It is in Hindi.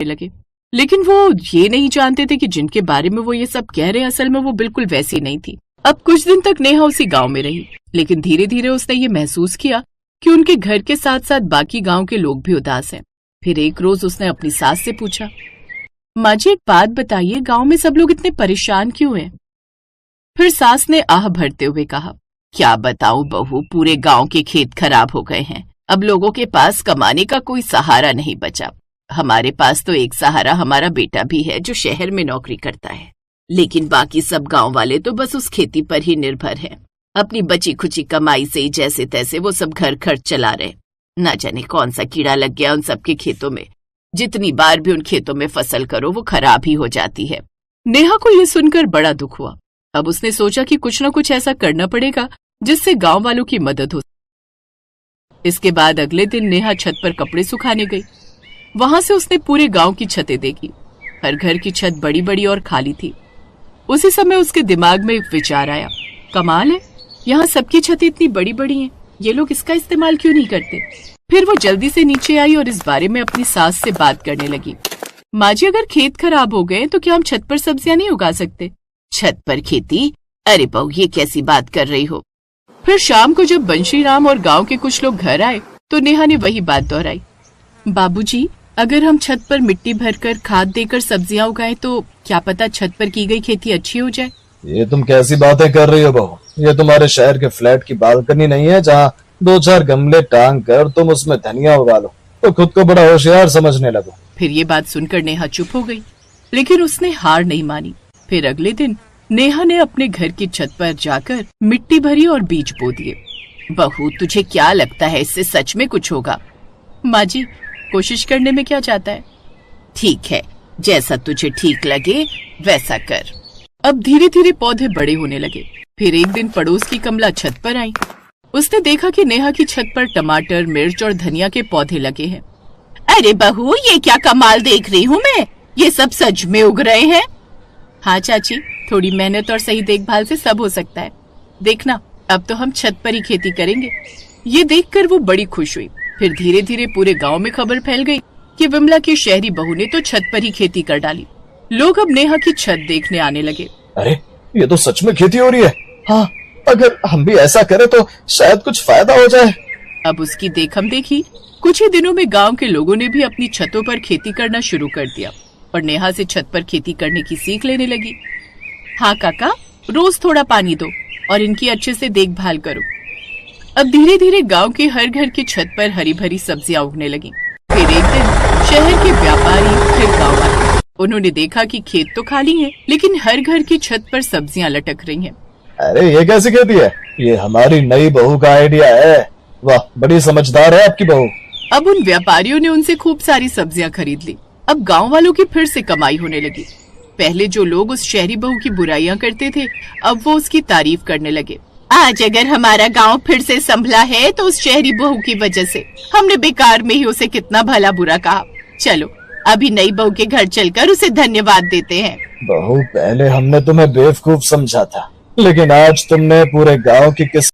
लगे। लेकिन वो ये नहीं जानते थे कि जिनके बारे में वो ये सब कह रहे हैं असल में वो बिल्कुल वैसी नहीं थी। अब कुछ दिन तक नेहा उसी गांव में रही, लेकिन धीरे धीरे उसने ये महसूस किया कि उनके घर के साथ साथ बाकी गांव के लोग भी उदास हैं। फिर एक रोज उसने अपनी सास से पूछा, माँ जी एक बात बताइए, गांव में सब लोग इतने परेशान क्यों हैं? फिर सास ने आह भरते हुए कहा, क्या बताऊं बहू, पूरे गांव के खेत खराब हो गए हैं। अब लोगों के पास कमाने का कोई सहारा नहीं बचा। हमारे पास तो एक सहारा हमारा बेटा भी है जो शहर में नौकरी करता है, लेकिन बाकी सब गांव वाले तो बस उस खेती पर ही निर्भर हैं। अपनी बची खुची कमाई से ही जैसे तैसे वो सब घर खर्च चला रहे। न जाने कौन सा कीड़ा लग गया उन सबके खेतों में। जितनी बार भी उन खेतों में फसल करो वो खराब ही हो जाती है। नेहा को ये सुनकर बड़ा दुख हुआ। अब उसने सोचा कि कुछ न कुछ ऐसा करना पड़ेगा जिससे गांव वालों की मदद हो। इसके बाद अगले दिन नेहा छत पर कपड़े सुखाने गई। वहां से उसने पूरे गांव की छतें देखी। हर घर की छत बड़ी बड़ी और खाली थी। उसी समय उसके दिमाग में एक विचार आया, कमाल है, यहाँ सबकी छतें इतनी बड़ी बड़ी हैं, ये लोग इसका इस्तेमाल क्यों नहीं करते? फिर वो जल्दी से नीचे आई और इस बारे में अपनी सास से बात करने लगी। माँ जी अगर खेत खराब हो गए तो क्या हम छत पर सब्जियां नहीं उगा सकते? छत पर खेती? अरे बहू ये कैसी बात कर रही हो? फिर शाम को जब बंशीराम और गांव के कुछ लोग घर आए तो नेहा ने वही बात दोहराई, बाबूजी अगर हम छत पर मिट्टी भरकर खाद देकर सब्जियां उगाएं तो क्या पता छत पर की गई खेती अच्छी हो जाए। ये तुम कैसी बातें कर रही हो बहू? ये तुम्हारे शहर के फ्लैट की बालकनी नहीं है जहाँ 2-4 गमले टांग कर तुम उसमें धनिया उगा लो तो खुद को बड़ा होशियार समझने लगो। फिर ये बात सुनकर नेहा चुप हो गई, लेकिन उसने हार नहीं मानी। फिर अगले दिन नेहा ने अपने घर की छत पर जाकर मिट्टी भरी और बीज बो दिए। बहू तुझे क्या लगता है इससे सच में कुछ होगा? माँ जी कोशिश करने में क्या जाता है। ठीक है, जैसा तुझे ठीक लगे वैसा कर। अब धीरे धीरे पौधे बड़े होने लगे। फिर एक दिन पड़ोस की कमला छत पर आई। उसने देखा कि नेहा की छत पर टमाटर, मिर्च और धनिया के पौधे लगे हैं। अरे बहू ये क्या कमाल देख रही हूँ मैं, ये सब सच में उग रहे हैं? हाँ चाची, थोड़ी मेहनत और सही देखभाल से सब हो सकता है। देखना अब तो हम छत पर ही खेती करेंगे। ये देखकर वो बड़ी खुश हुई। फिर धीरे धीरे पूरे गांव में खबर फैल गई कि विमला की शहरी बहू ने तो छत पर ही खेती कर डाली। लोग अब नेहा की छत देखने आने लगे। अरे ये तो सच में खेती हो रही है। हाँ, अगर हम भी ऐसा करें तो शायद कुछ फायदा हो जाए। अब उसकी देखम देखी कुछ ही दिनों में गांव के लोगों ने भी अपनी छतों पर खेती करना शुरू कर दिया और नेहा से छत पर खेती करने की सीख लेने लगी। हाँ काका, रोज थोड़ा पानी दो और इनकी अच्छे से देखभाल करो। अब धीरे धीरे गांव के हर घर की छत पर हरी भरी सब्जियां उगने लगी। फिर एक दिन शहर के व्यापारी फिर गांव आए। उन्होंने देखा कि खेत तो खाली है, लेकिन हर घर की छत पर सब्जियां लटक रही हैं। अरे ये कैसी खेती है? ये हमारी नई बहू का आइडिया है। वाह, बड़ी समझदार है आपकी बहू। अब उन व्यापारियों ने उनसे खूब सारी सब्जियां खरीद ली। अब गांव वालों की फिर से कमाई होने लगी। पहले जो लोग उस शहरी बहू की बुराइयां करते थे अब वो उसकी तारीफ करने लगे। आज अगर हमारा गांव फिर से संभला है तो उस शहरी बहू की वजह से। हमने बेकार में ही उसे कितना भला बुरा कहा। चलो अभी नई बहू के घर चलकर उसे धन्यवाद देते हैं। बहू पहले हमने तुम्हें बेवकूफ समझा था, लेकिन आज तुमने पूरे गांव की किस